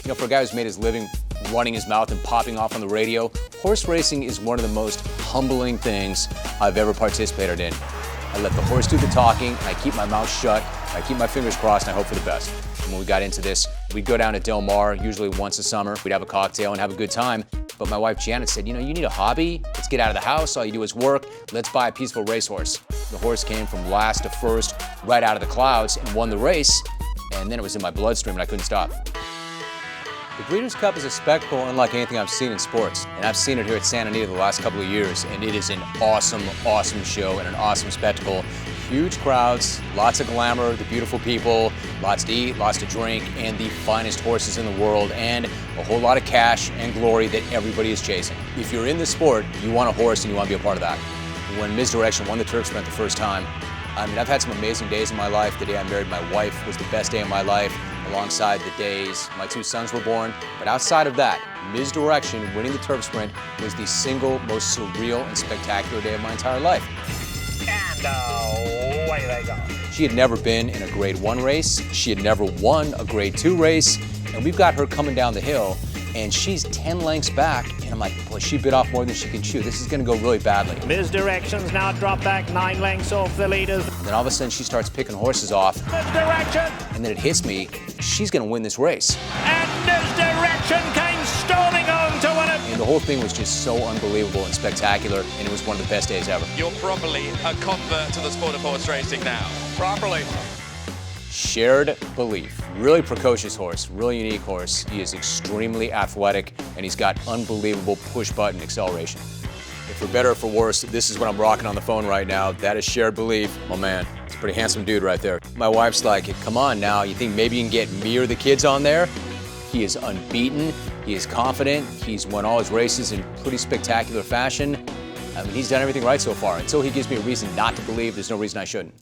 You know, for a guy who's made his living running his mouth and popping off on the radio, horse racing is one of the most humbling things I've ever participated in. I let the horse do the talking, and I keep my mouth shut, I keep my fingers crossed, and I hope for the best. And when we got into this, we'd go down to Del Mar, usually once a summer. We'd have a cocktail and have a good time. But my wife Janet said, you know, you need a hobby. Let's get out of the house. All you do is work. Let's buy a peaceful racehorse. The horse came from last to first, right out of the clouds, and won the race. And then it was in my bloodstream, and I couldn't stop. The Breeders' Cup is a spectacle unlike anything I've seen in sports, and I've seen it here at Santa Anita the last couple of years, and it is an awesome, awesome show and an awesome spectacle. Huge crowds, lots of glamour, the beautiful people, lots to eat, lots to drink, and the finest horses in the world, and a whole lot of cash and glory that everybody is chasing. If you're in the sport, you want a horse and you want to be a part of that. When Misdirection won the Turf Sprint the first time, I mean, I've had some amazing days in my life. The day I married my wife was the best day of my life, alongside the days my two sons were born. But outside of that, Misdirection winning the Turf Sprint was the single most surreal and spectacular day of my entire life. And away they go. She had never been in a Grade 1 race. She had never won a Grade 2 race. And we've got her coming down the hill, and she's 10 lengths back. And I'm like, boy, she bit off more than she can chew. This is going to go really badly. Misdirection's now dropped back 9 lengths off the leaders. And then all of a sudden, she starts picking horses off. Misdirection! And then it hits me, she's going to win this race. And Misdirection came storming home to win it. And the whole thing was just so unbelievable and spectacular, and it was one of the best days ever. You're properly a convert to the sport of horse racing now. Properly. Shared Belief. Really precocious horse, really unique horse. He is extremely athletic, and he's got unbelievable push-button acceleration. If for better or for worse, this is what I'm rocking on the phone right now. That is Shared Belief. Oh man, it's a pretty handsome dude right there. My wife's like, come on now, you think maybe you can get me or the kids on there? He is unbeaten, he is confident, he's won all his races in pretty spectacular fashion. I mean, he's done everything right so far. Until he gives me a reason not to believe, there's no reason I shouldn't.